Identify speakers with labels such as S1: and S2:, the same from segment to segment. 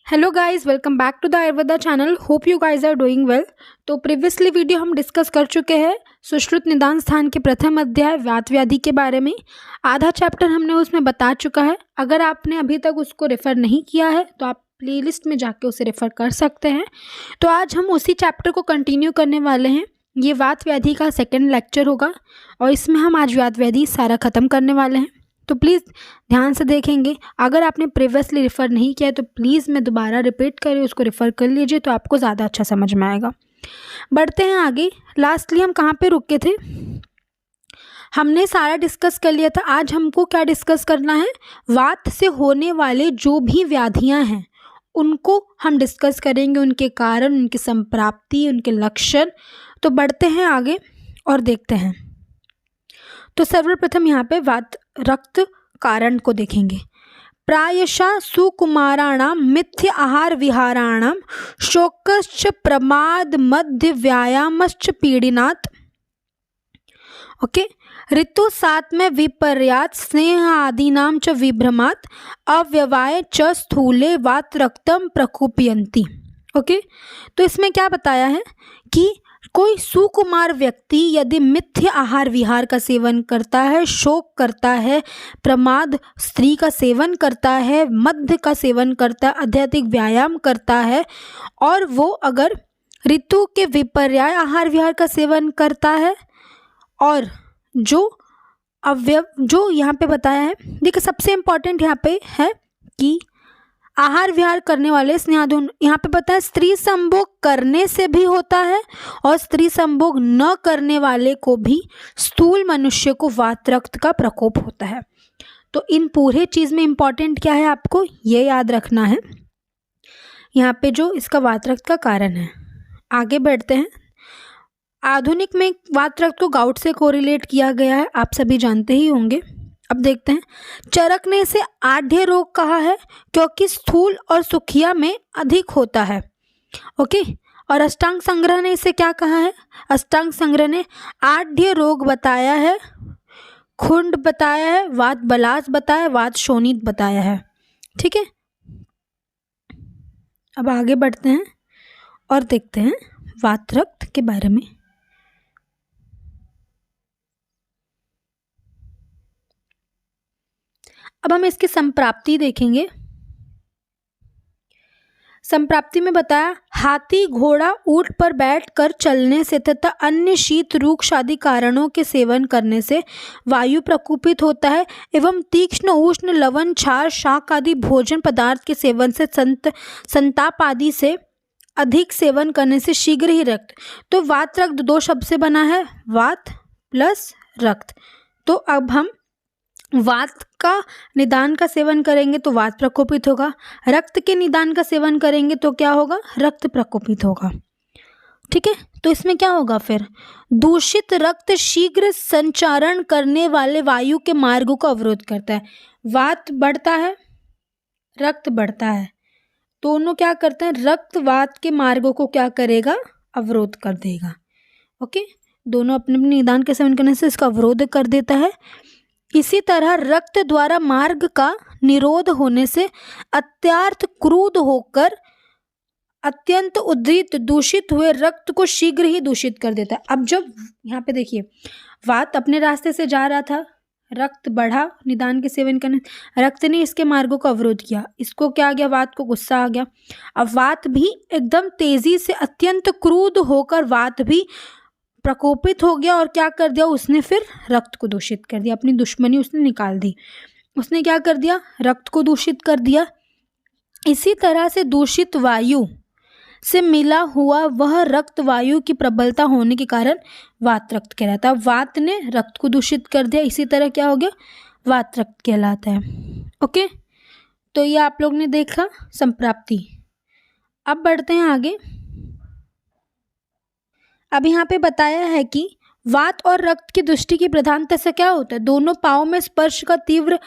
S1: Hello guys, welcome back to the Ayurveda channel. Hope you guys are doing well. तो previously video हम discuss कर चुके हैं सुश्रुत निदान स्थान के प्रथम अध्याय वात व्याधि के बारे में। आधा चैप्टर हमने उसमें बता चुका है। अगर आपने अभी तक उसको रेफ़र नहीं किया है तो आप प्लेलिस्ट में जाके उसे रेफ़र कर सकते हैं। तो आज हम उसी चैप्टर को कंटिन्यू करने वाले हैं। ये वात व्याधि का सेकेंड लेक्चर होगा और इसमें हम आज वात व्याधि सारा ख़त्म करने वाले हैं। तो प्लीज़ ध्यान से देखेंगे। अगर आपने प्रीवियसली रेफ़र नहीं किया है तो प्लीज़ मैं दोबारा रिपीट करें, उसको रेफ़र कर लीजिए तो आपको ज़्यादा अच्छा समझ में आएगा। बढ़ते हैं आगे। लास्टली हम कहाँ पे रुके थे? हमने सारा डिस्कस कर लिया था। आज हमको क्या डिस्कस करना है? वात से होने वाले जो भी व्याधियाँ हैं उनको हम डिस्कस करेंगे, उनके कारण, उनकी संप्राप्ति, उनके लक्षण। तो बढ़ते हैं आगे और देखते हैं। तो सर्वप्रथम यहाँ पे वात रक्त कारण को देखेंगे। प्रायशः सुकुमाराणाम मिथ्य आहार विहाराणाम शोकश्च प्रमाद मध्य व्यायामश्च पीड़िनात्। ओके। ऋतु 7 में विपर्यात स्नेह आदीनाम च विभ्रमात् अव्यवाय च स्थूले वात रक्तम प्रकोपयन्ति। ओके। तो इसमें क्या बताया है कि कोई सुकुमार व्यक्ति यदि मिथ्य आहार विहार का सेवन करता है, शोक करता है, प्रमाद स्त्री का सेवन करता है, मध्य का सेवन करता है, अत्यधिक व्यायाम करता है और वो अगर ऋतु के विपर्याय आहार विहार का सेवन करता है और जो यहाँ पे बताया है, देखिए सबसे इम्पॉर्टेंट यहाँ पे है कि आहार विहार करने वाले स्नेहाधून, यहाँ पे बताया स्त्री संभोग करने से भी होता है और स्त्री संभोग न करने वाले को भी स्थूल मनुष्य को वात रक्त का प्रकोप होता है। तो इन पूरे चीज़ में इम्पॉर्टेंट क्या है, आपको ये याद रखना है यहाँ पे जो इसका वात रक्त का कारण है। आगे बढ़ते हैं। आधुनिक में वात रक्त को गाउट से कोरिलेट किया गया है, आप सभी जानते ही होंगे। अब देखते हैं। चरकने से आढ़्य रोग कहा है क्योंकि स्थूल और सुखिया में अधिक होता है। ओके। और अष्टांग संग्रह ने इसे क्या कहा है? अष्टांग संग्रह ने आढ़्य रोग बताया है, खुंड बताया है, वात बलास बताया है, वात शोणित बताया है। ठीक है। अब आगे बढ़ते हैं और देखते हैं वात रक्त के बारे में। अब हम इसकी संप्राप्ति देखेंगे। संप्राप्ति में बताया हाथी घोड़ा ऊंट पर बैठकर चलने से तथा अन्य शीत रूक्ष आदि कारणों के सेवन करने से वायु प्रकोपित होता है एवं तीक्ष्ण उष्ण लवण क्षार शाक आदि भोजन पदार्थ के सेवन से संताप आदि से अधिक सेवन करने से शीघ्र ही रक्त। तो वात रक्त दो शब्द से बना है, वात प्लस रक्त। तो अब हम वात का निदान का सेवन करेंगे तो वात प्रकोपित होगा, रक्त के निदान का सेवन करेंगे तो क्या होगा? रक्त प्रकोपित होगा। ठीक है। तो इसमें क्या होगा फिर? दूषित रक्त शीघ्र संचारण करने वाले वायु के मार्गों को अवरोध करता है। वात बढ़ता है, रक्त बढ़ता है, दोनों क्या करते हैं? रक्त वात के मार्गों को क्या करेगा? अवरोध कर देगा। ओके। दोनों अपने अपने निदान के सेवन करने से इसका अवरोध कर देता है। इसी तरह रक्त द्वारा मार्ग का निरोध होने से अत्यार्थ क्रूध होकर अत्यंत उद्धृत दूषित हुए रक्त को शीघ्र ही दूषित कर देता है। अब जब यहाँ पे देखिए, वात अपने रास्ते से जा रहा था, रक्त बढ़ा निदान के सेवन करने, रक्त ने इसके मार्गों का अवरोध किया, इसको क्या आ गया? वात को गुस्सा आ गया। अब वात भी एकदम तेजी से अत्यंत क्रूध होकर वात भी प्रकोपित हो गया और क्या कर दिया उसने? फिर रक्त को दूषित कर दिया, अपनी दुश्मनी उसने निकाल दी। उसने क्या कर दिया? रक्त को दूषित कर दिया। इसी तरह से दूषित वायु से मिला हुआ वह रक्त वायु की प्रबलता होने के कारण वात रक्त कहलाता है। वात ने रक्त को दूषित कर दिया, इसी तरह क्या हो गया? वात रक्त कहलाता है। ओके। तो ये आप लोग ने देखा संप्राप्ति। अब बढ़ते हैं आगे। अब यहाँ पे बताया है कि वात और रक्त की दृष्टि की प्रधानता से क्या होता है? दोनों पाँव में स्पर्श का तीव्र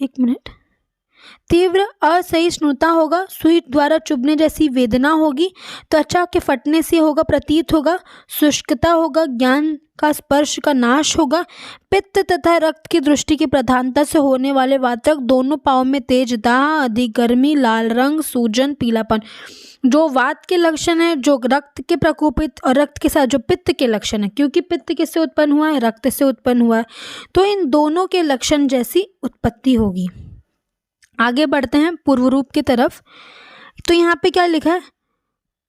S1: एक मिनट, तीव्र असहिष्णुता होगा, सुई द्वारा चुभने जैसी वेदना होगी, त्वचा के फटने से होगा प्रतीत होगा, शुष्कता होगा, ज्ञान का स्पर्श का नाश होगा, पित्त तथा रक्त की दृष्टि की प्रधानता से होने वाले वातरक, दोनों पाँव में तेज दाह, अधिक गर्मी, लाल रंग, सूजन, पीलापन। जो वात के लक्षण है, जो रक्त के प्रकोपित और रक्त के साथ जो पित्त के लक्षण है, क्योंकि पित्त किससे उत्पन्न हुआ है, रक्त से उत्पन्न हुआ है, तो इन दोनों के लक्षण जैसी उत्पत्ति होगी। आगे बढ़ते हैं पूर्व रूप की तरफ। तो यहाँ पे क्या लिखा है,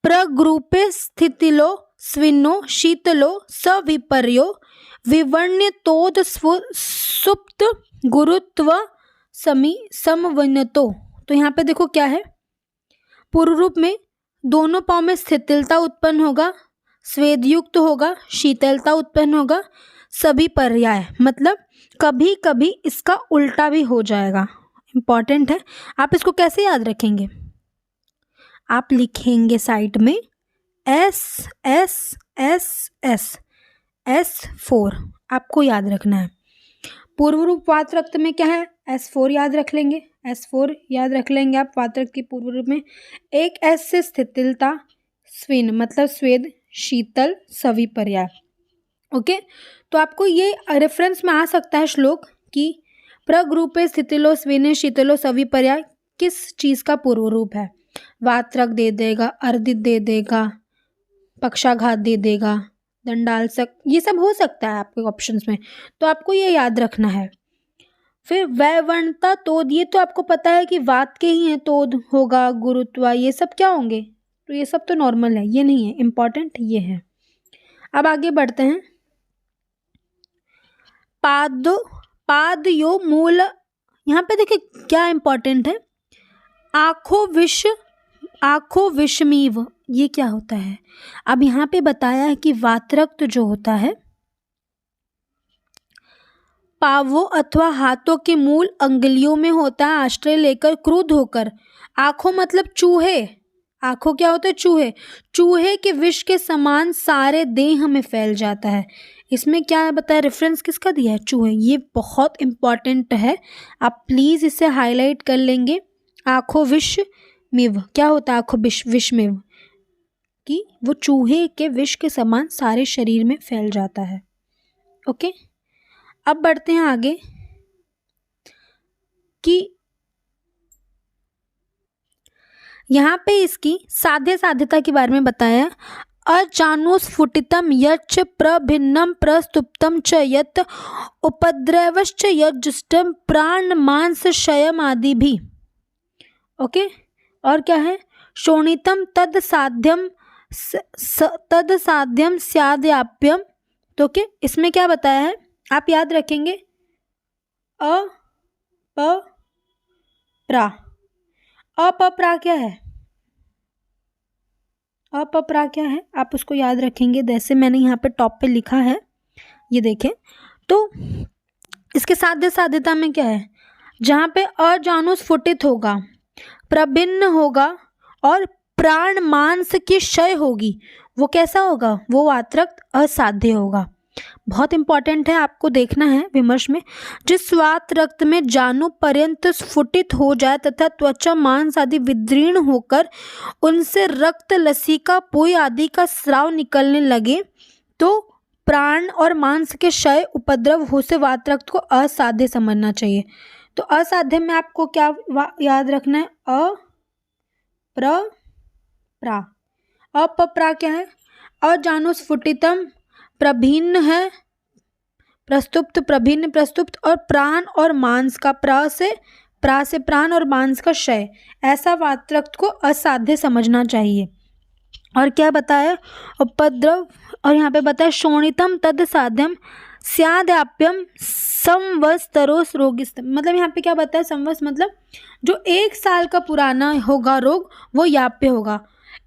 S1: प्रग्रूपे स्थितिलो स्विन्नो शीतलो सविपर्यो विवर्ण्यतोद सुप्त गुरुत्व समवनतो। तो यहाँ पे देखो क्या है, पूर्व रूप में दोनों पाँव में स्थितिलता उत्पन्न होगा, स्वेदयुक्त होगा, शीतलता उत्पन्न होगा, सभी पर्याय मतलब कभी कभी इसका उल्टा भी हो जाएगा। इंपॉर्टेंट है, आप इसको कैसे याद रखेंगे, आप लिखेंगे साइड में S4 आपको याद रखना है। पूर्व रूप वात रक्त में क्या है, S4 याद रख लेंगे, S4 याद रख लेंगे आप वात रक्त की पूर्व रूप में। एक S से स्थितिलता, स्विन मतलब स्वेद, शीतल, सवि पर्याय। ओके, तो आपको ये रेफरेंस में आ सकता है श्लोक कि प्रग्रूपे स्थितिलो स्विने शीतलो सवि पर्याय किस चीज़ का पूर्व रूप है। वात्रक दे देगा, अर्दित दे देगा, पक्षाघात दे देगा, दंडालसक, ये सब हो सकता है आपके ऑप्शंस में, तो आपको ये याद रखना है। फिर वैवर्णता, तोद, ये तो आपको पता है कि वात के ही हैं, तोद होगा, गुरुत्व, ये सब क्या होंगे, तो ये सब तो नॉर्मल है, ये नहीं है, इम्पॉर्टेंट ये है। अब आगे बढ़ते हैं। पादयो मूल, यहाँ पे देखिए क्या इम्पॉर्टेंट है, आँखों विषमीव, ये क्या होता है। अब यहाँ पे बताया है कि वातरक्त जो होता है पावों अथवा हाथों के मूल अंगुलियों में होता है, आश्रय लेकर क्रुद्ध होकर, आँखों मतलब चूहे, आँखों क्या होते हैं, चूहे के विष के समान सारे देह में फैल जाता है। इसमें क्या बताया, रेफरेंस किसका दिया है, चूहे, ये बहुत इंपॉर्टेंट है, आप प्लीज़ इसे हाईलाइट कर लेंगे। आँखों विषमिव क्या होता है, आँखों विषमिव कि वो चूहे के विष के समान सारे शरीर में फैल जाता है। ओके, अब बढ़ते हैं आगे कि यहाँ पे इसकी साध्यता के बारे में बताया। अचानुस्फुटितम यच्च प्रभिन्नम प्रस्तुप्तम च यत् उपद्रवश्च यज्जुष्टम प्राण मांस क्षयम आदि भी। ओके, और क्या है, शोणितम तद साध्यम स्याद्याप्यम। तो ओके, इसमें क्या बताया है आप याद रखेंगे, अपप्रा क्या है, अपप्रा क्या है, आप उसको याद रखेंगे, जैसे मैंने यहाँ पे टॉप पे लिखा है, ये देखें। तो इसके साध्यता में क्या है, जहाँ पे अजानुस्फुटित होगा, प्रभिन्न होगा और प्राण मांस की क्षय होगी, वो कैसा होगा, वो वातरक्त असाध्य होगा। बहुत इंपॉर्टेंट है, आपको देखना है विमर्श में। जिस वात रक्त में जानु पर्यंत स्फुटित हो जाए तथा त्वचा मांस आदि विदीर्ण होकर उनसे रक्त, लसिका, पोई आदि का स्राव निकलने लगे तो प्राण और मांस के क्षय उपद्रव हो से वात रक्त को असाध्य समझना चाहिए। तो असाध्य में आपको क्या याद रखना है, अपप्रा क्या है, अजानुस्फुटितम प्रभिन्न है, प्रस्तुप्त, प्रभिन्न, प्रस्तुप्त, और प्राण और मांस का प्रा से प्राण और मांस का क्षय, ऐसा वातरक्त को असाध्य समझना चाहिए। और क्या बताया, उपद्रव, और यहाँ पे बताया शोणितम तद साध्यम स्याद्याप्यम संवत्सरोस रोगिस्त, मतलब यहाँ पे क्या बताया, संवत्स मतलब जो 1 साल का पुराना होगा रोग वो याप्य होगा,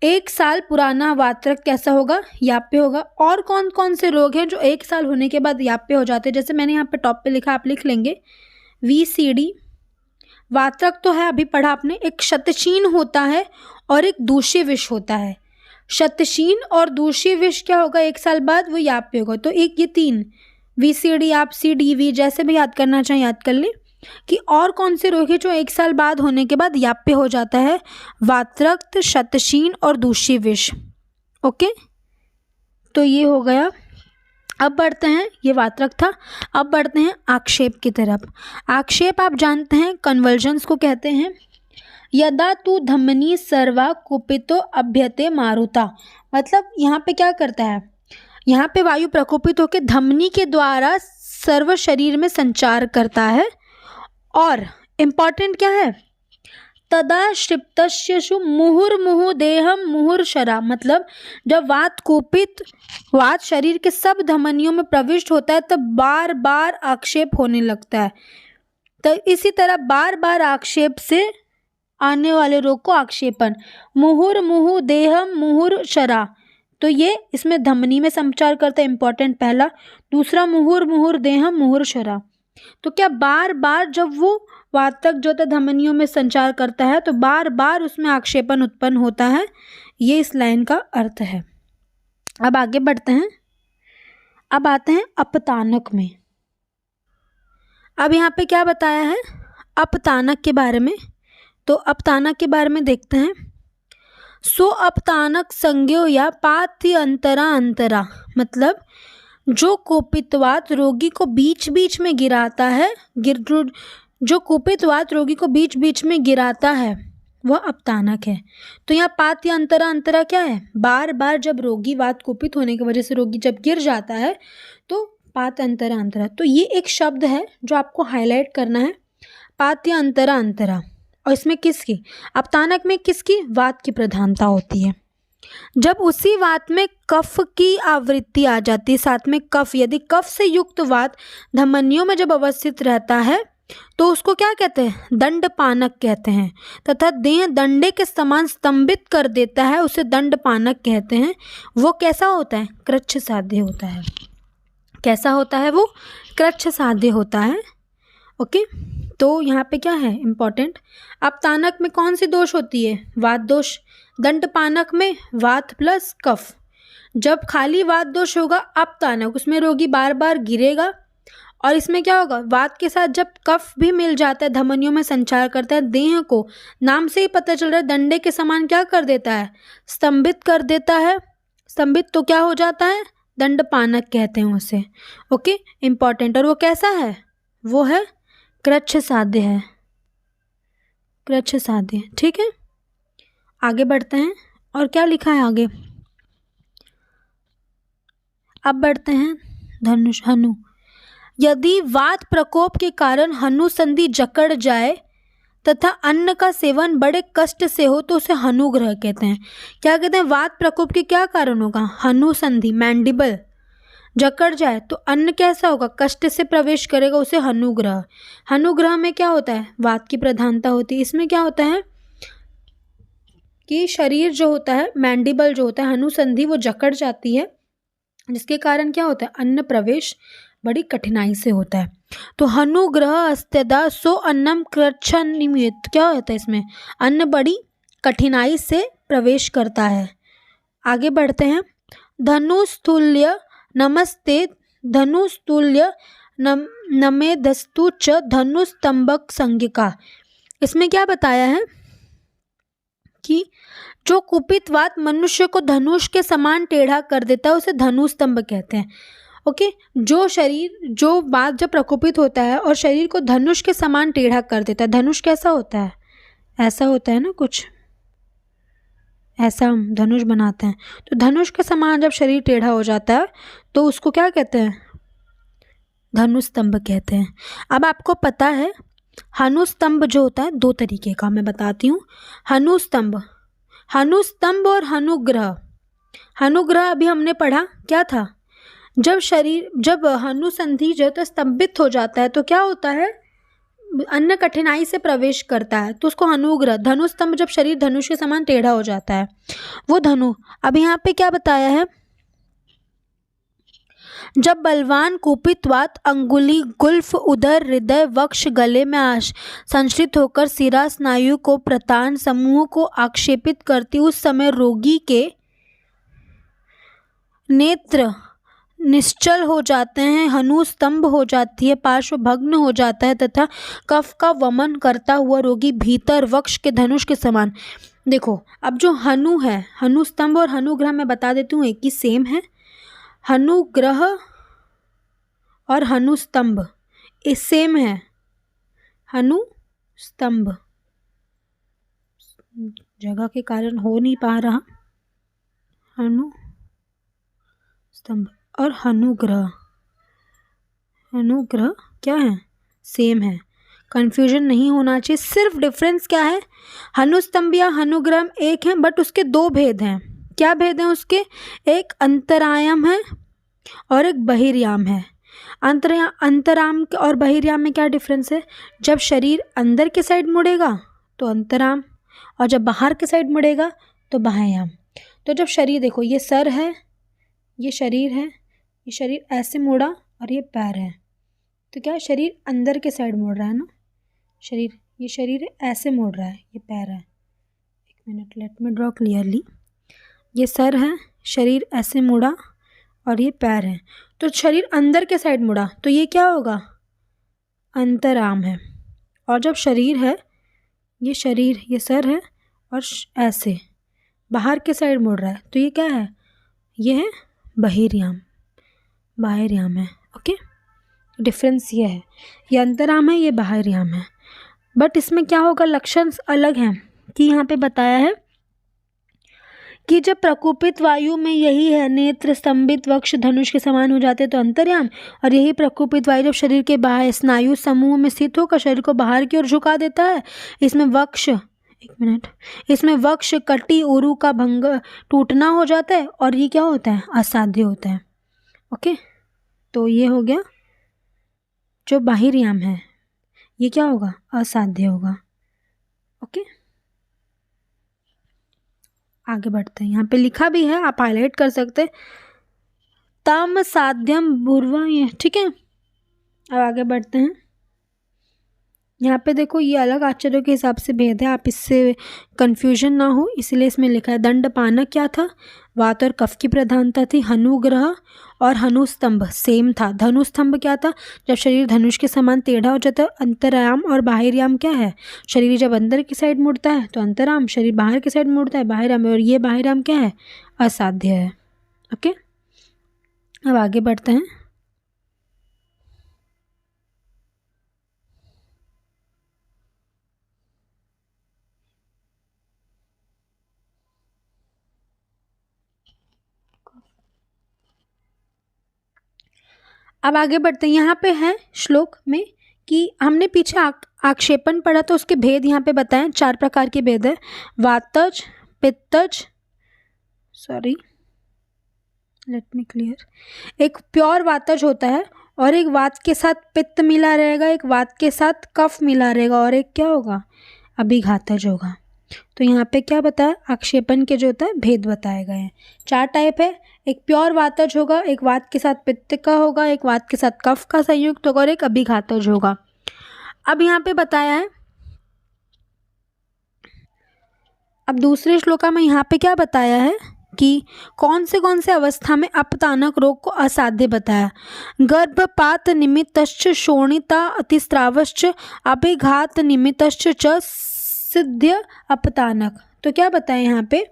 S1: 1 साल पुराना वातरक्त कैसा होगा, याप्य होगा। और कौन कौन से रोग हैं जो 1 साल होने के बाद याप्य हो जाते हैं, जैसे मैंने यहाँ पे टॉप पे लिखा, आप लिख लेंगे VCD। वातरक्त तो है, अभी पढ़ा आपने, एक शतशीन होता है और एक दूषिय विष होता है। शतशीन और दूषिय विष क्या होगा, 1 साल बाद वो याप्य होगा। तो एक ये 3 VCD, आप CDV जैसे भी याद करना चाहें याद कर लें। कि और कौन से रोग है जो 1 साल बाद होने के बाद याप्य हो जाता है? वातरक्त, शतशीन और दूषी विष। ओके, तो ये हो गया। अब बढ़ते हैं, ये वातरक था। अब बढ़ते हैं आक्षेप की तरफ। आक्षेप आप जानते हैं कन्वर्जन्स को कहते हैं। यदा तू धमनी सर्वा कुपितो अभ्यते मारुता, मतलब यहाँ पे क्या करता है, यहाँ पे वायु प्रकोपित होकर धमनी के द्वारा सर्व शरीर में संचार करता है। और इम्पॉर्टेंट क्या है, तदा क्षिप्तस्यु मुहुर्मुहु देहम मुहुर्शरा, मतलब जब वात कुपित, वात शरीर के सब धमनियों में प्रविष्ट होता है तब बार बार आक्षेप होने लगता है। तो इसी तरह बार बार आक्षेप से आने वाले रोग को आक्षेपण। मुहुर्मुहु देहम मुहुर्शरा, तो ये इसमें धमनी में संचार करता है, इंपॉर्टेंट पहला। दूसरा मुहुर्मुहुर देहम मुहुर्शरा, तो क्या बार बार जब वो वातक जो है धमनियों में संचार करता है तो बार बार उसमें आक्षेपण उत्पन्न होता है। ये इस लाइन का अर्थ है। अब आगे बढ़ते हैं। अब आते हैं अपतानक में। अब यहाँ पे क्या बताया है अपतानक के बारे में, तो अपतानक के बारे में देखते हैं। सो अपतानक संज्ञो या पाथ्य अंतरा अंतरा, मतलब जो कुपितवात रोगी को बीच बीच में गिराता है, जो कुपितवात रोगी को बीच बीच में गिराता है वह अपतानक है। तो यहाँ पाथ्य अंतरा अंतरा क्या है, बार बार जब रोगी वात कुपित होने की वजह से रोगी जब गिर जाता है तो पाथ्य अंतरा अंतरा। तो ये एक शब्द है जो आपको हाईलाइट करना है, पाथ्य अंतरा अंतरा। और इसमें किसकी, अपतानक में किसकी, वात की प्रधानता होती है। जब उसी वात में कफ की आवृत्ति आ जाती है, साथ में कफ, यदि कफ से युक्त वात धमनियों में जब अवस्थित रहता है तो उसको क्या कहते हैं, दंडपानक कहते हैं। तथा देह दंडे के समान स्तंभित कर देता है, उसे दंडपानक कहते हैं। वो कैसा होता है, कृच्छ साध्य होता है। कैसा होता है वो, कृच्छ साध्य होता है। ओके, तो यहाँ पे क्या है इम्पॉर्टेंट, अपतानक में कौन सी दोष होती है, वात दोष। दंडपानक में वात प्लस कफ। जब खाली वात दोष होगा अपतानक, उसमें रोगी बार बार गिरेगा। और इसमें क्या होगा, वात के साथ जब कफ भी मिल जाता है, धमनियों में संचार करता है, देह को नाम से ही पता चल रहा है दंडे के समान क्या कर देता है, स्तंभित कर देता है। स्तंभित तो क्या हो जाता है, दंडपानक कहते हैं उसे। Okay, important. और वो कैसा है, वो है कृच्छ साध्य है, कृच्छ साध्य। ठीक है, आगे बढ़ते हैं। और क्या लिखा है आगे, अब बढ़ते हैं धनुष हनु। यदि वात प्रकोप के कारण हनु संधि जकड़ जाए तथा अन्न का सेवन बड़े कष्ट से हो तो उसे हनुग्रह कहते हैं। क्या कहते हैं, वात प्रकोप के क्या कारण होगा, हनु संधि, मैंडिबल जकड़ जाए तो अन्न कैसा होगा, कष्ट से प्रवेश करेगा, उसे हनुग्रह। हनुग्रह में क्या होता है, वात की प्रधानता होती है। इसमें क्या होता है कि शरीर जो होता है, मैंडिबल जो होता है, हनुसंधि वो जकड़ जाती है, जिसके कारण क्या होता है, अन्न प्रवेश बड़ी कठिनाई से होता है। तो हनुग्रह अस्त्यदा सो अन्नम कृच्छन निमित्त, क्या होता है इसमें, अन्न बड़ी कठिनाई से प्रवेश करता है। आगे बढ़ते हैं। धनुस्तुल्य नमस्ते धनुस्तुल्य नमेदस्तु च धनुस्तंभक संज्ञका। इसमें क्या बताया है कि जो कुपितवात मनुष्य को धनुष के समान टेढ़ा कर देता है उसे धनुस्तंभ कहते हैं। ओके, जो शरीर, जो बात जब प्रकोपित होता है और शरीर को धनुष के समान टेढ़ा कर देता है। धनुष कैसा होता है, ऐसा होता है ना, कुछ ऐसा हम धनुष बनाते हैं। तो धनुष के समान जब शरीर टेढ़ा हो जाता है तो उसको क्या कहते हैं, धनुस्तंभ कहते हैं। अब आपको पता है हनुस्तंभ जो होता है दो तरीके का, मैं बताती हूँ। हनुस्तंभ, हनुस्तंभ और हनुग्रह। हनुग्रह अभी हमने पढ़ा क्या था, जब शरीर, जब हनुसंधि जो तो स्तंभित हो जाता है तो क्या होता है, अन्न कठिनाई से प्रवेश करता है, तो उसको हनुग्रह। धनुस्तंभ जब शरीर धनुष के समान टेढ़ा हो जाता है वो धनु। अब यहाँ पे क्या बताया है, जब बलवान कुपितवात अंगुली, गुल्फ, उदर, हृदय, वक्ष, गले में संश्रित होकर सिरा स्नायु को, प्रतान समूह को आक्षेपित करती, उस समय रोगी के नेत्र निश्चल हो जाते हैं, हनु स्तंभ हो जाती है, पार्श्व भग्न हो जाता है तथा कफ का वमन करता हुआ रोगी भीतर वक्ष के धनुष के समान। देखो अब जो हनु है, हनु स्तंभ और हनुग्रह मैं बता देती हूँ एक ही सेम है। हनुग्रह और हनु स्तंभ इस सेम है। हनु स्तंभ जगह के कारण हो नहीं पा रहा। हनु स्तंभ और हनुग्रह, हनुग्रह क्या है, सेम है, कंफ्यूजन नहीं होना चाहिए। सिर्फ डिफरेंस क्या है, हनुस्तंभ या हनुग्रह एक है बट उसके दो भेद हैं। क्या भेद हैं उसके, एक अंतरायाम है और एक बहिर्याम है। अंतराम और बहिर्याम में क्या डिफरेंस है, जब शरीर अंदर के साइड मुड़ेगा तो अंतराम और जब बाहर के साइड मुड़ेगा तो बाह्याम। तो जब शरीर देखो, ये सर है, ये शरीर है, ये शरीर ऐसे मुड़ा और ये पैर है, तो क्या शरीर अंदर के साइड मुड़ रहा है ना, शरीर, ये शरीर ऐसे मुड़ रहा है, ये पैर है। एक minute, let me draw clearly. ये सर है, शरीर ऐसे मुड़ा और ये पैर है, तो शरीर अंदर के साइड मुड़ा तो ये क्या होगा, अंतराम है। और जब शरीर है, ये शरीर, ये सर है और ऐसे बाहर के साइड मुड़ रहा है तो ये क्या है, ये है बहिर्याम, बाह्ययाम है। ओके, डिफरेंस ये है, ये अंतराम है, ये बाह्ययाम है। बट इसमें क्या होगा, लक्षण अलग हैं कि यहाँ पे बताया है कि जब प्रकोपित वायु में यही है, नेत्र स्तंभित वक्ष धनुष के समान हो जाते तो अंतर्याम, और यही प्रकोपित वायु जब शरीर के बाह्य स्नायु समूह में स्थित होकर शरीर को बाहर की ओर झुका देता है, इसमें वक्ष, एक मिनट, इसमें वक्ष कटी उरु का भंग टूटना हो जाता है और ये क्या होता है, असाध्य होता है। ओके, तो ये हो गया जो बाहिर्याम है, ये क्या होगा, असाध्य होगा। ओके, आगे बढ़ते हैं। यहाँ पे लिखा भी है, आप हाईलाइट कर सकते, तम साध्यम पूर्व, ये ठीक है। अब आगे बढ़ते हैं। यहाँ पे देखो ये अलग आचार्यों के हिसाब से भेद है, आप इससे कंफ्यूजन ना हो इसलिए इसमें लिखा है। दंडपानक क्या था, वात और कफ की प्रधानता थी। हनुग्रह और हनुस्तंभ सेम था। धनुस्तंभ क्या था, जब शरीर धनुष के समान टेढ़ा हो जाता है। अंतरायाम और बाहिर्याम क्या है, शरीर जब अंदर की साइड मुड़ता है तो अंतराम, शरीर बाहर की साइड मुड़ता है बाहिर्याम, और ये बाहिर्याम क्या है, असाध्य है। ओके, अब आगे बढ़ते हैं। अब आगे बढ़ते हैं। यहाँ पे है श्लोक में कि हमने पीछे आक्षेपण पढ़ा तो उसके भेद यहाँ पे बताएं। 4 प्रकार के भेद है, वातज, पित्तज, सॉरी लेट मी क्लियर, एक प्योर वातज होता है और एक वात के साथ पित्त मिला रहेगा, एक वात के साथ कफ मिला रहेगा और एक क्या होगा, अभिघातज होगा। तो यहाँ पे क्या बताया, आक्षेपण के जो होता है भेद बताए गए हैं। 4 टाइप है, एक प्योर वातज होगा, एक वात के साथ पित्त का होगा, एक वात के साथ कफ का संयुक्त होगा और एक अभिघातज होगा। अब यहाँ पे बताया है, अब दूसरे श्लोका में यहाँ पे क्या बताया है कि कौन से अवस्था में अपतानक रोग को असाध्य बताया। गर्भपात निमित्तश्च शोणिता अतिस्रावश्च अभिघात निमित्तश्च च सिद्ध अपतानक। तो क्या बताएं यहाँ पे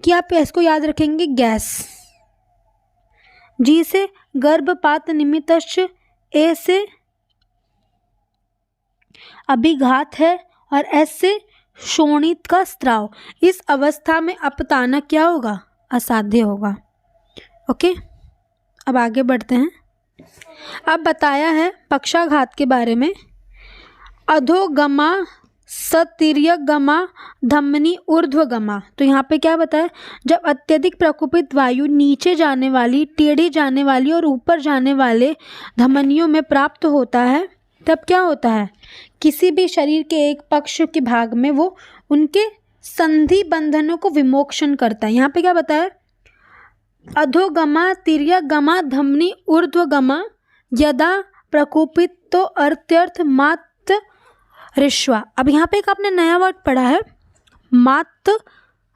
S1: कि आप इसको याद रखेंगे, गैस, जी से गर्भपात निमित्तश्च, ए से अभिघात है और एस से शोणित का स्त्राव। इस अवस्था में अपतानक क्या होगा, असाध्य होगा। ओके, अब आगे बढ़ते हैं। अब बताया है पक्षाघात के बारे में। अधोगमा, सतिर्यगमा, धमनी, ऊर्ध्वगमा। तो यहाँ पे क्या बताया, जब अत्यधिक प्रकोपित वायु नीचे जाने वाली, टेढ़ी जाने वाली और ऊपर जाने वाले धमनियों में प्राप्त होता है तब क्या होता है, किसी भी शरीर के एक पक्ष के भाग में वो उनके संधि बंधनों को विमोक्षण करता है। यहाँ पे क्या बताया, अधोगमा, तिर्यगमा, धमनी, ऊर्ध्वगमा, यदा प्रकोपित तो अर्थ्यर्थ मात ऋष्वा। अब यहाँ पे एक आपने नया वर्ड पढ़ा है, मात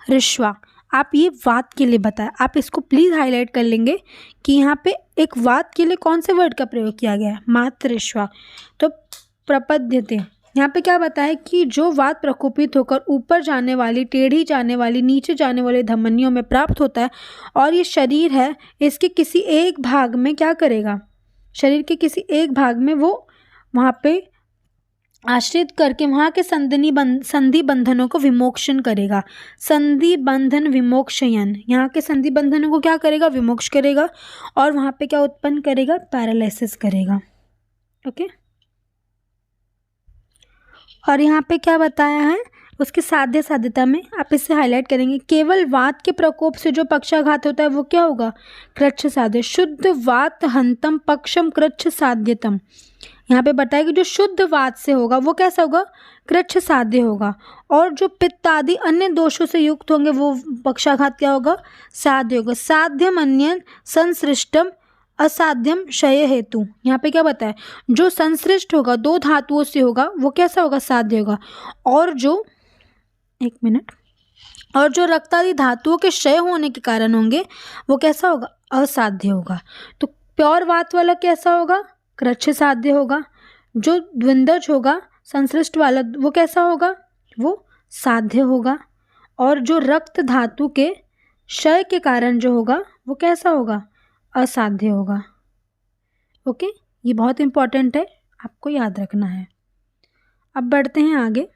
S1: ऋष्वा। आप ये वात के लिए बताया, आप इसको प्लीज़ हाईलाइट कर लेंगे कि यहाँ पे एक वात के लिए कौन से वर्ड का प्रयोग किया गया है, मातृश्वा। तो प्रपद्यते, यहाँ पे क्या बताया कि जो वात प्रकोपित होकर ऊपर जाने वाली, टेढ़ी जाने वाली, नीचे जाने वाली धमनियों में प्राप्त होता है और ये शरीर है इसके किसी एक भाग में क्या करेगा, शरीर के किसी एक भाग में वो वहाँ पे आश्रित करके वहाँ के संधि बंधनों को विमोक्षण करेगा। संधि बंधन विमोक्षयन, यहाँ के संधि बंधनों को क्या करेगा, विमोक्ष करेगा और वहाँ पे क्या उत्पन्न करेगा, पैरालिसिस करेगा। ओके, और यहाँ पे क्या बताया है, उसकी साध्य साध्यता में आप इसे हाईलाइट करेंगे। केवल वात के प्रकोप से जो पक्षाघात होता है वो क्या होगा, कृच्छ साध्य। शुद्ध वात हंतम पक्षम कृच्छ साध्यतम, यहाँ पे बताया कि जो शुद्ध वात से होगा वो कैसा होगा, कृच्छ साध्य होगा, और जो पित्त आदि अन्य दोषों से युक्त होंगे वो पक्षाघात क्या होगा, साध्य होगा। साध्यम अन्यन संसृष्टम असाध्यम क्षय हेतु, यहाँ पे क्या बताया, जो संश्लिष्ट होगा, दो धातुओं से होगा वो कैसा होगा, साध्य होगा, और जो और जो रक्त आदि धातुओं के क्षय होने के कारण होंगे वो कैसा होगा, असाध्य होगा। तो प्योर वात वाला कैसा होगा, कृच्छ साध्य होगा। जो द्विंदज होगा संश्लिष्ट वाला वो कैसा होगा, वो साध्य होगा, और जो रक्त धातु के क्षय के कारण जो होगा वो कैसा होगा, असाध्य होगा। ओके, ये बहुत इंपॉर्टेंट है, आपको याद रखना है। अब बढ़ते हैं आगे,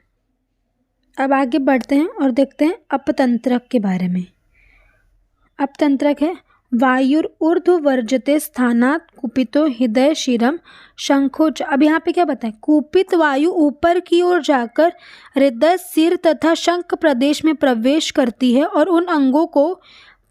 S1: और देखते हैं अपतंत्रक के बारे में। अपतंत्रक है वायुर ऊर्ध्व वर्जते स्थानात कुपितो हृदय शिरम शंखोच। अब यहाँ पे क्या बताएं, कुपित वायु ऊपर की ओर जाकर हृदय, सिर तथा शंख प्रदेश में प्रवेश करती है और उन अंगों को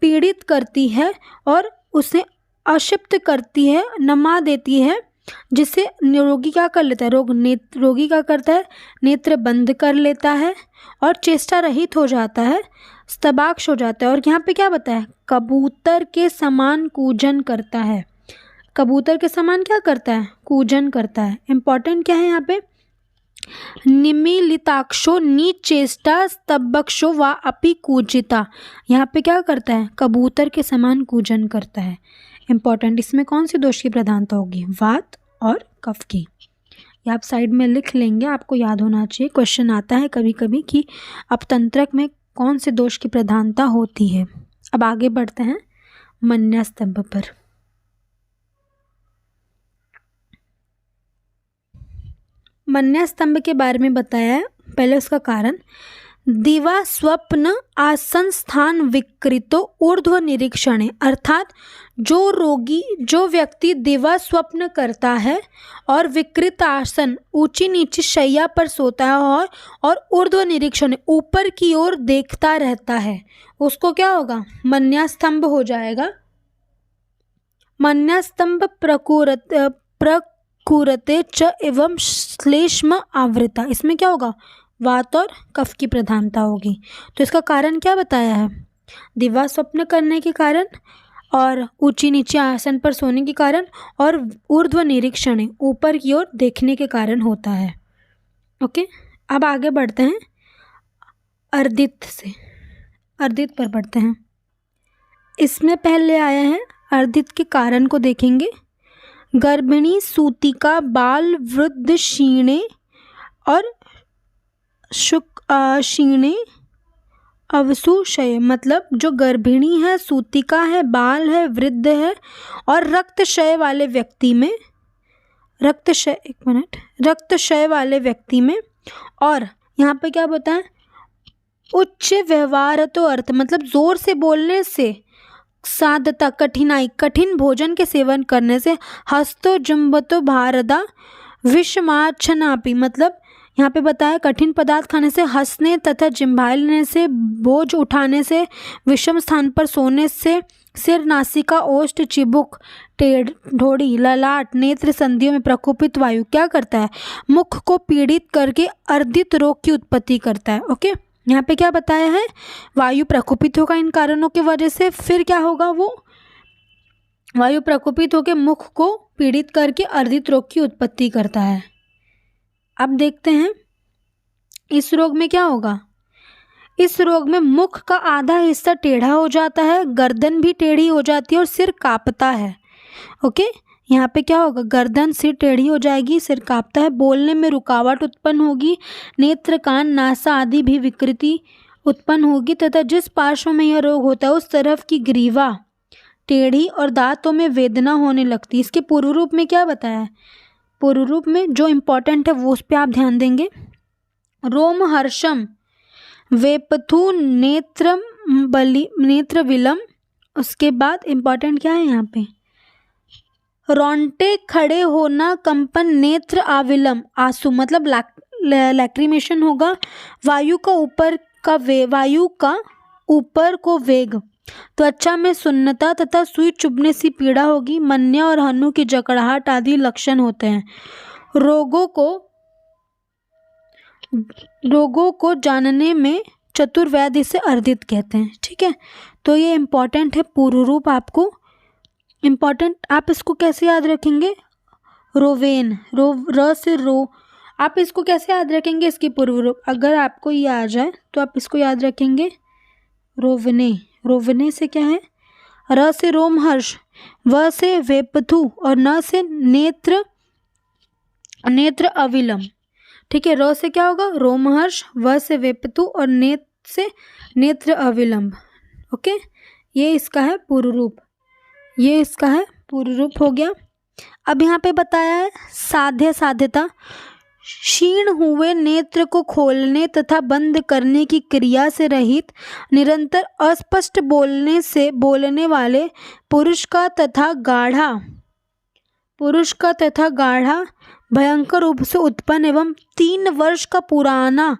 S1: पीड़ित करती है और उसे अशिप्त करती है, नमा देती है, जिससे रोगी क्या कर लेता है, रोगी क्या करता है, नेत्र बंद कर लेता है और चेष्टा रहित हो जाता है, स्तबाक्ष हो जाता है। और यहाँ पे क्या बताया, कबूतर के समान कूजन करता है। कबूतर के समान क्या करता है, कूजन करता है। इंपॉर्टेंट क्या है यहाँ पे, निमीलिताक्षो नीचेष्टा स्तबक्षो वा अपि कूजिता, यहाँ पे क्या करता है, कबूतर के समान कूजन करता है। इंपॉर्टेंट, इसमें कौन सी दोष की प्रधानता होगी, वात और कफ की। ये आप साइड में लिख लेंगे, आपको याद होना चाहिए। क्वेश्चन आता है कभी कभी कि अपतंत्रक में कौन से दोष की प्रधानता होती है। अब आगे बढ़ते हैं मन्यास्तंभ पर। मन्यास्तंभ के बारे में बताया है, पहले उसका कारण, दिवा स्वप्न आसंस्थान विकृतो ऊर्ध्व निरीक्षण, अर्थात जो व्यक्ति दिवा स्वप्न करता है और विकृत आसन ऊंची नीची शैया पर सोता है और ऊर्ध्व निरीक्षण ऊपर की ओर देखता रहता है, उसको क्या होगा, मन्यास्तंभ हो जाएगा। मन्यास्तंभ प्रकुरते च एवं श्लेष्म आवृता, इसमें क्या होगा, वात और कफ की प्रधानता होगी। तो इसका कारण क्या बताया है, दिवा स्वप्न करने के कारण और ऊंची नीचे आसन पर सोने के कारण और ऊर्ध्व निरीक्षण ऊपर की ओर देखने के कारण होता है। ओके, अब आगे बढ़ते हैं अर्दित से, अर्दित पर बढ़ते हैं। इसमें पहले आया है अर्दित के कारण को देखेंगे। गर्भिणी सूतिका बाल वृद्ध क्षीणे और क्षीणे अवसुषय, मतलब जो गर्भिणी है, सूतिका है, बाल है, वृद्ध है और रक्तक्षय वाले व्यक्ति में, रक्तक्षय वाले व्यक्ति में, और यहाँ पे क्या बताएं, उच्च व्यवहार तो अर्थ, मतलब जोर से बोलने से, साधता कठिनाई, कठिन भोजन के सेवन करने से, हस्तो जुम्बतो भारदा विषमाच्छनापि, मतलब यहाँ पे बताया कठिन पदार्थ खाने से, हंसने तथा जिम्भालने से, बोझ उठाने से, विषम स्थान पर सोने से, सिर, नासिका, ओष्ठ, चिबुक, ढोड़ी, ललाट, नेत्र संधियों में प्रकोपित वायु क्या करता है, मुख को पीड़ित करके अर्दित रोग की उत्पत्ति करता है। ओके, यहाँ पे क्या बताया है, वायु प्रकोपित होगा इन कारणों की वजह से, फिर क्या होगा, वो वायु प्रकोपित होकर मुख को पीड़ित करके अर्दित रोग की उत्पत्ति करता है। अब देखते हैं इस रोग में क्या होगा, इस रोग में मुख का आधा हिस्सा टेढ़ा हो जाता है, गर्दन भी टेढ़ी हो जाती है और सिर कांपता है। ओके, यहाँ पे क्या होगा, गर्दन सिर टेढ़ी हो जाएगी, सिर कांपता है, बोलने में रुकावट उत्पन्न होगी, नेत्र कान नासा आदि भी विकृति उत्पन्न होगी तथा जिस पार्श्व में यह रोग होता है उस तरफ की ग्रीवा टेढ़ी और दांतों में वेदना होने लगती है। इसके पूर्व रूप में क्या बताया है, पूर्व रूप में जो इम्पोर्टेंट है वो उस पर आप ध्यान देंगे। रोमहर्षम, वेपथु, नेत्र विलम, उसके बाद इम्पोर्टेंट क्या है यहाँ पे, रोंटे खड़े होना, कंपन, नेत्र आविलम, आंसू मतलब लैक्रिमेशन होगा, वायु का ऊपर को वेग, त्वचा में सुन्नता तथा सुई चुभने सी पीड़ा होगी, मन्या और हनु की जकड़ाहट आदि लक्षण होते हैं। रोगों को जानने में चतुर्वैद्य इसे अर्दित कहते हैं। ठीक है, तो ये इम्पॉर्टेंट है पूर्व रूप, आपको इम्पॉर्टेंट, आप इसको कैसे याद रखेंगे, रोवेन, र से रो, आप इसको कैसे याद रखेंगे, इसकी पूर्व रूप अगर आपको ये आ जाए तो आप इसको याद रखेंगे रोवने, रोवने से क्या है, र से रोमहर्ष, व से वेपथु और न से नेत्र अविलम। ठीक है, र से क्या होगा रोमहर्ष, व से वेपथु और से नेत्र अविलंब। ओके, ये इसका है पूर्व रूप, ये इसका है पूर्व रूप हो गया। अब यहाँ पे बताया है साध्यता, क्षीण हुए नेत्र को खोलने तथा बंद करने की क्रिया से रहित, निरंतर अस्पष्ट बोलने वाले पुरुष का तथा गाढ़ा भयंकर रूप से उत्पन्न एवं 3 वर्ष का पुराना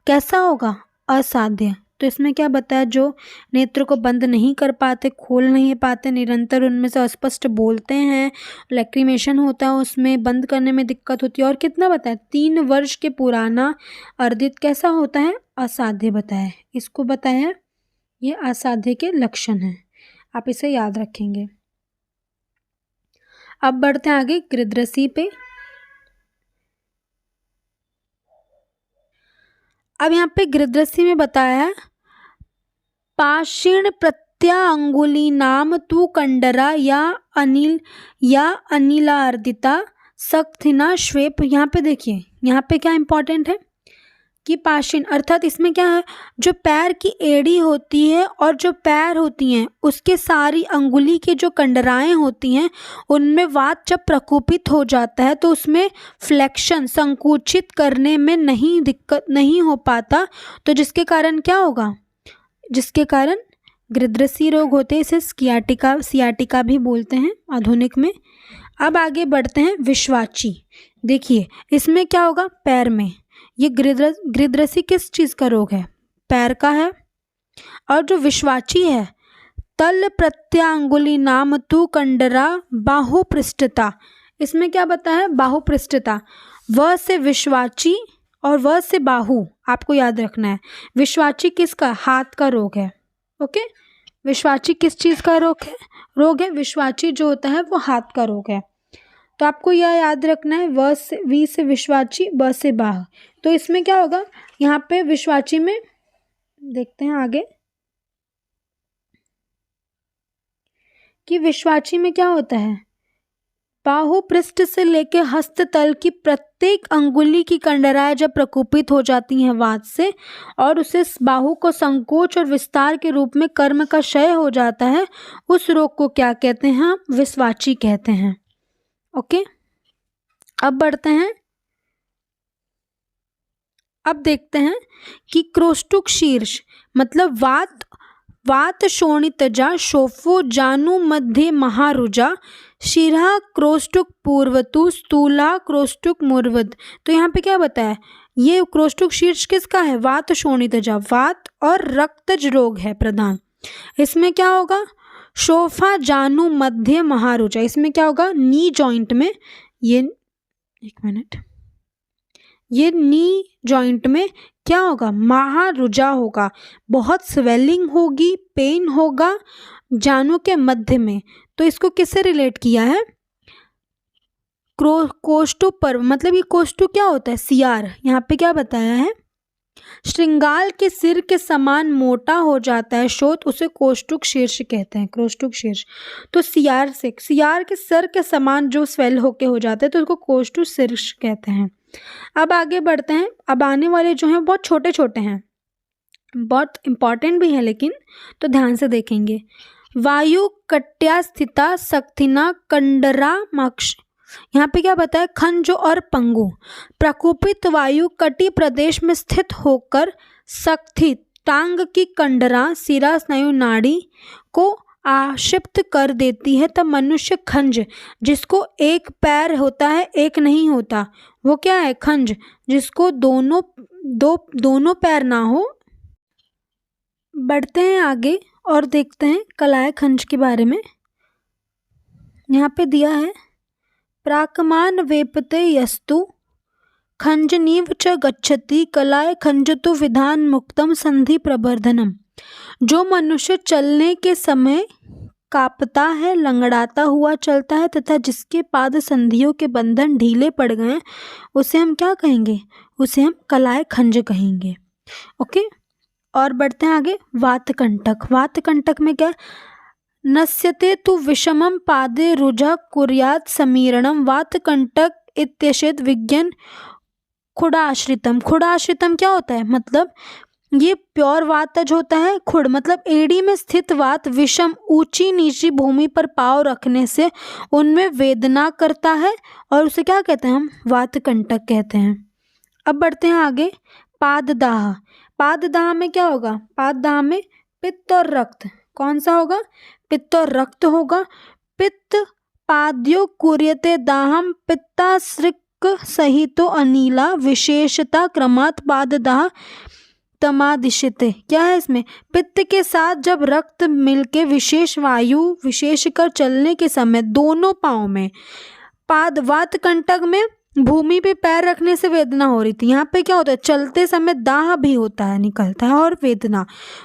S1: कैसा होगा, असाध्य। तो इसमें क्या बताया, जो नेत्र को बंद नहीं कर पाते, खोल नहीं पाते, निरंतर उनमें से अस्पष्ट बोलते हैं, लैक्रिमेशन होता है, उसमें बंद करने में दिक्कत होती है, और कितना बताया 3 वर्ष के पुराना अर्दित कैसा होता है, असाध्य बताया। इसको बताया ये असाध्य के लक्षण हैं, आप इसे याद रखेंगे। अब बढ़ते हैं आगे गृध्रसी पे। अब यहाँ पे गृध्रसी में बताया है पाषिण प्रत्यांगुली नाम तु कंडरा या अनिलार्दिता सक्थिना श्वेप। यहाँ पे देखिए, यहाँ पे क्या इंपॉर्टेंट है कि पाषिण अर्थात इसमें क्या है, जो पैर की एड़ी होती है और जो पैर होती हैं उसके सारी अंगुली की जो कंडराएं होती हैं उनमें वात जब प्रकोपित हो जाता है तो उसमें फ्लेक्शन संकुचित करने में दिक्कत नहीं हो पाता, तो जिसके कारण क्या होगा, जिसके कारण गृध्रसी रोग होते हैं। इसे सियाटिका भी बोलते हैं आधुनिक में। अब आगे बढ़ते हैं विश्वाची। देखिए इसमें क्या होगा, पैर में, ये गृध्रसी किस चीज़ का रोग है, पैर का है। और जो विश्वाची है तल प्रत्यांगुली नाम तु कंडरा बाहुपृष्ठता, इसमें क्या बताया है, बाहुपृष्ठता, व से विश्वाची और व से बाहु, आपको याद रखना है। विश्वाची किसका, हाथ का रोग है। ओके, विश्वाची किस चीज़ का रोग है, विश्वाची जो होता है वो हाथ का रोग है। तो आपको यह याद रखना है, वी से विश्वाची, ब से बाह। तो इसमें क्या होगा, यहाँ पे विश्वाची में देखते हैं आगे कि विश्वाची में क्या होता है, बाहु पृष्ठ से लेकर हस्त तल की प्रत्येक अंगुली की कंडराएं जब प्रकोपित हो जाती हैं वात से और उसे बाहु को संकोच और विस्तार के रूप में कर्म का क्षय हो जाता है, उस रोग को क्या कहते हैं, विश्वाची कहते हैं। ओके, अब बढ़ते हैं, अब देखते हैं कि क्रोष्टुक शीर्ष मतलब वात शोणितजा शोफो जानु मध्य महारुजा शिरा क्रोष्टुक पूर्वतु स्थूला क्रोष्टुक मूर्वद। तो यहाँ पे क्या बताया, ये क्रोष्टुक शीर्ष किसका है, वात शोणितजा, वात और रक्तज रोग है प्रधान। इसमें क्या होगा, शोफा जानु मध्य महारुजा, इसमें क्या होगा, नी जॉइंट में, ये एक मिनट, ये नी जॉइंट में क्या होगा, महारुजा होगा, बहुत स्वेलिंग होगी, पेन होगा जानु के मध्य में। तो इसको किससे रिलेट किया है, कोष्टु पर्व, मतलब ये कोष्टु क्या होता है, सियार। यहाँ पे क्या बताया है, श्रृंगाल के सिर के समान मोटा हो जाता है शोथ, उसे कोष्ठुक शीर्ष कहते हैं, कोष्ठुक शीर्ष। तो सियार के सर के समान जो स्वेल होके हो जाता है तो उसको कोष्ठुक शीर्ष कहते हैं। अब आगे बढ़ते हैं। अब आने वाले जो हैं बहुत छोटे छोटे हैं, बहुत इंपॉर्टेंट भी है लेकिन, तो ध्यान से देखेंगे। वायु कट्या स्थिता सक्थिना कंडरा मक्ष। यहाँ पे क्या बताया, खंज और पंगु। प्रकोपित वायु कटी प्रदेश में स्थित होकर सक्थि टांग की कंडरा सिरा स्नायु नाड़ी को आक्षिप्त कर देती है। तब मनुष्य खंज, जिसको एक पैर होता है एक नहीं होता, वो क्या है, खंज, जिसको दोनों पैर ना हो। बढ़ते हैं आगे और देखते हैं कलाय खंज के बारे में। यहाँ पे दिया है, प्राकमान वेपते यस्तु खंजनीव च गच्छति कलाय खंजतु विधान मुक्तम संधि प्रवर्धनम। जो मनुष्य चलने के समय कांपता है, लंगड़ाता हुआ चलता है तथा जिसके पाद संधियों के बंधन ढीले पड़ गए, उसे हम क्या कहेंगे, उसे हम कलाय खंज कहेंगे। ओके, और बढ़ते हैं आगे। वातकंटक। वातकंटक में क्या, नश्यते तु विषमम पादे रुजा कुर्यात समीरणम वातकंटक इत्येषेद विज्ञान खुड़ाश्रितम। खुड़ाश्रितम क्या होता है, मतलब ये प्योर वातज होता है। खुड़ मतलब एड़ी में स्थित वात, विषम ऊंची नीची भूमि पर पाँव रखने से उनमें वेदना करता है और उसे क्या कहते हैं, हम वातकंटक कहते हैं। अब बढ़ते हैं आगे। पाददाह। पाददाह में क्या होगा, पाददाह में पित्त और रक्त, कौन सा होगा, पित्त और रक्त होगा। पित्त पाद्यो कुर्यते दाहम पित्ताश्रिक सहितो अनिला विशेषता क्रमात् पाददाह तमादिश्यते। क्या है इसमें, पित्त के साथ जब रक्त मिलके विशेष वायु विशेषकर चलने के समय दोनों पाँव में, पाद वातकंटक में भूमि पे पैर रखने से वेदना हो रही थी, यहाँ पे क्या होता है, चलते समय दाह भी होता है, निकलता है और वेदना,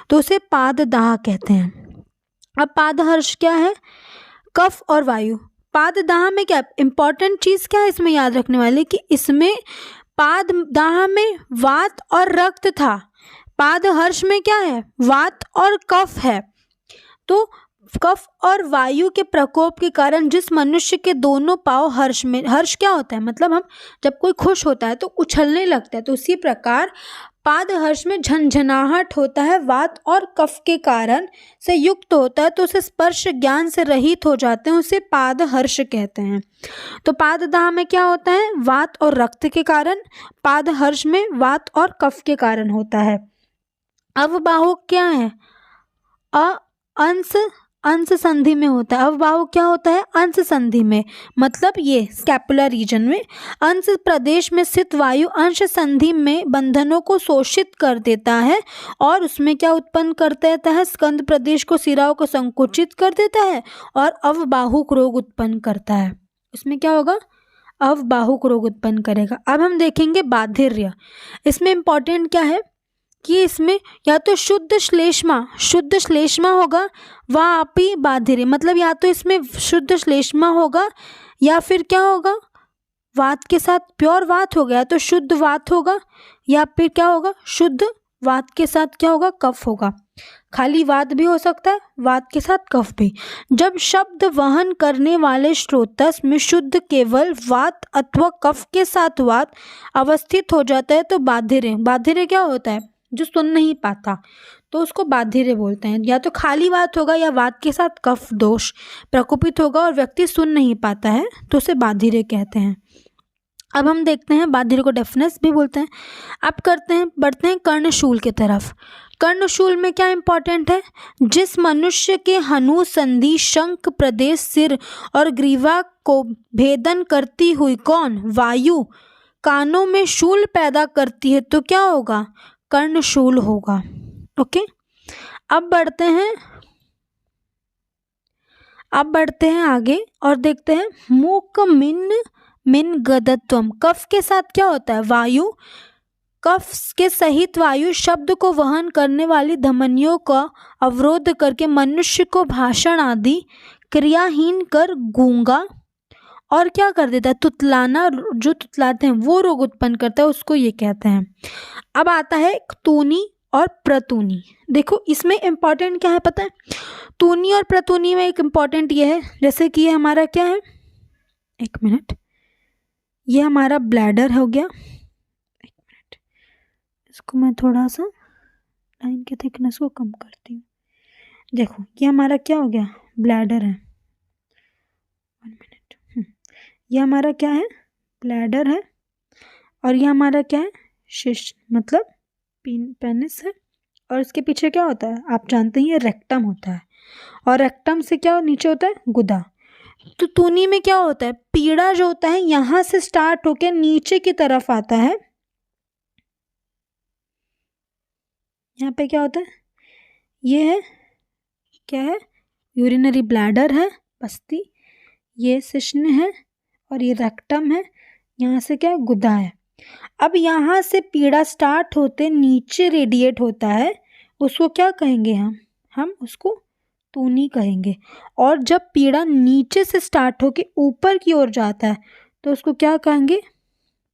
S1: तो उसे पाददाह कहते हैं। अब पादहर्ष क्या है, कफ और वायु। पाददाह में क्या इंपॉर्टेंट चीज़ क्या है इसमें याद रखने वाली, कि इसमें पाददाह में वात और रक्त था, पादहर्ष में क्या है, वात और कफ है। तो कफ और वायु के प्रकोप के कारण जिस मनुष्य के दोनों पाँव हर्ष में, हर्ष क्या होता है, मतलब हम जब कोई खुश होता है तो उछलने लगता है, तो उसी प्रकार पादहर्ष में झंझनाहट होता है, वात और कफ के कारण से युक्त होता है, तो उसे स्पर्श ज्ञान से रहित हो जाते हैं, उसे पादहर्ष कहते हैं। तो पाददाह में क्या होता है, वात और रक्त के कारण, पादहर्ष में वात और कफ के कारण होता है। अवबाहु क्या है, अंश संधि में होता है। अवबाहु क्या होता है, अंश संधि में, मतलब ये स्कैपुलर रीजन में अंश प्रदेश में स्थित वायु अंश संधि में बंधनों को शोषित कर देता है और उसमें क्या उत्पन्न कर देता है, स्कंद प्रदेश को, सिराओं को संकुचित कर देता है और अवबाहुक रोग उत्पन्न करता है। उसमें क्या होगा, अवबाहुक रोग उत्पन्न करेगा। अब हम देखेंगे बाधिर्य। इसमें इंपॉर्टेंट क्या है कि इसमें या तो शुद्ध श्लेष्मा होगा, वापी बाधिर्य, मतलब या तो इसमें शुद्ध श्लेष्मा होगा या फिर क्या होगा, वात के साथ प्योर वात हो गया तो शुद्ध वात होगा, या फिर क्या होगा, शुद्ध वात के साथ क्या होगा, कफ होगा। खाली वात भी हो सकता है, वात के साथ कफ भी। जब शब्द वहन करने वाले स्रोतस में शुद्ध केवल वात अथवा कफ के साथ वात अवस्थित हो जाता है तो बाधिर्य क्या होता है, जो सुन नहीं पाता, तो उसको बाधिर्य बोलते हैं। या तो खाली वात होगा या वात के साथ कफ दोष प्रकोपित होगा और व्यक्ति सुन नहीं पाता है तो उसे बाधिर्य कहते हैं। अब हम देखते हैं बाधिर्य को डेफनेस भी बोलते हैं। अब बढ़ते हैं कर्णशूल की तरफ। कर्णशूल में क्या इंपॉर्टेंट है, जिस मनुष्य के हनु संधि शंख प्रदेश सिर और ग्रीवा को भेदन करती हुई कौन, वायु कानों में शूल पैदा करती है तो क्या होगा, कर्णशूल होगा। ओके, अब बढ़ते हैं आगे और देखते हैं मूक मिन गदत्वम। कफ के साथ क्या होता है, वायु, कफ के सहित वायु शब्द को वहन करने वाली धमनियों का अवरोध करके मनुष्य को भाषण आदि क्रियाहीन कर गूंगा और क्या कर देता है, तुतलाना, जो तुतलाते हैं वो रोग उत्पन्न करता है, उसको ये कहते हैं। अब आता है तूनी और प्रतूनी। देखो इसमें इम्पॉर्टेंट क्या है पता है, तूनी और प्रतूनी में एक इम्पॉर्टेंट ये है, जैसे कि ये हमारा क्या है, एक मिनट, ये हमारा ब्लैडर हो गया, एक मिनट, इसको मैं थोड़ा सा लाइन के थिकनेस को कम करती हूँ। देखो ये हमारा क्या हो गया, ब्लैडर है, 1 मिनट, ये हमारा क्या है, ब्लैडर है, और ये हमारा क्या है, शिश मतलब पेनिस है, और इसके पीछे क्या होता है, आप जानते हैं, ये रेक्टम होता है, और रेक्टम से क्या नीचे होता है, गुदा। तो तूनी में क्या होता है, पीड़ा जो होता है यहाँ से स्टार्ट होके नीचे की तरफ आता है, यहाँ पे क्या होता है, ये है क्या है, यूरिनरी ब्लैडर है, पस्ती, ये शिश्न है, और ये रेक्टम है, यहाँ से क्या है, गुदा है। अब यहाँ से पीड़ा स्टार्ट होते नीचे रेडिएट होता है, उसको क्या कहेंगे हम उसको तूनी कहेंगे। और जब पीड़ा नीचे से स्टार्ट होके ऊपर की ओर जाता है तो उसको क्या कहेंगे,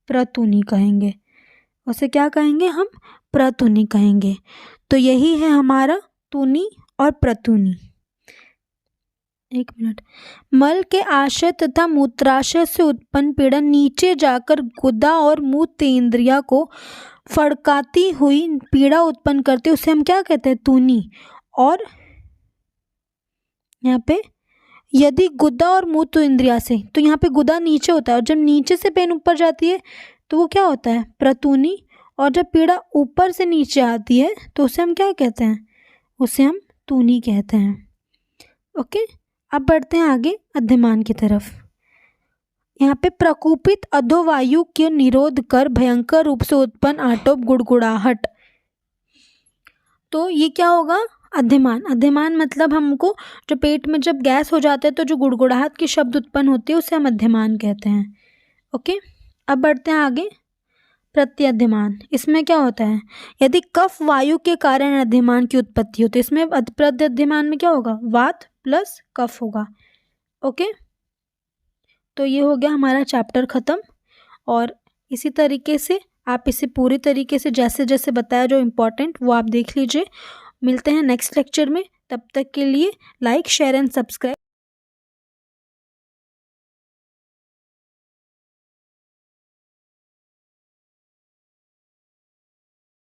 S1: प्रतूनी कहेंगे। उसे क्या कहेंगे हम, प्रतूनी कहेंगे। तो यही है हमारा तूनी और प्रतूनी। एक मिनट, मल के आशय तथा मूत्राशय से उत्पन्न पीड़ा नीचे जाकर गुदा और मूत्रेंद्रिया को फड़काती हुई पीड़ा उत्पन्न करती है, उसे हम क्या कहते हैं, तूनी। और यहाँ पे यदि गुदा और मूत्र इंद्रिया से, तो यहाँ पे गुदा नीचे होता है, और जब नीचे से पेन ऊपर जाती है तो वो क्या होता है, प्रतूनी। और जब पीड़ा ऊपर से नीचे आती है तो उसे हम क्या कहते हैं, उसे हम तूनी कहते हैं। ओके, अब बढ़ते हैं आगे अध्यमान की तरफ। यहाँ पे प्रकोपित अधोवायु के निरोध कर भयंकर रूप से उत्पन्न आटोप गुड़गुड़ाहट, तो ये क्या होगा, अध्यमान। अध्यमान मतलब हमको जो पेट में जब गैस हो जाता है तो जो गुड़गुड़ाहट की शब्द उत्पन्न होती है उसे हम अध्यमान कहते हैं। ओके, अब बढ़ते हैं आगे प्रत्यध्यमान। इसमें क्या होता है, यदि कफ वायु के कारण अध्यमान की उत्पत्ति होती है, इसमें प्रत्यध्यमान में क्या होगा, वात प्लस कफ होगा। ओके, तो ये हो गया हमारा चैप्टर ख़त्म। और इसी तरीके से आप इसे पूरी तरीके से जैसे जैसे बताया जो इम्पोर्टेंट वो आप देख लीजिए। मिलते हैं नेक्स्ट लेक्चर में, तब तक के लिए लाइक शेयर एंड सब्सक्राइब।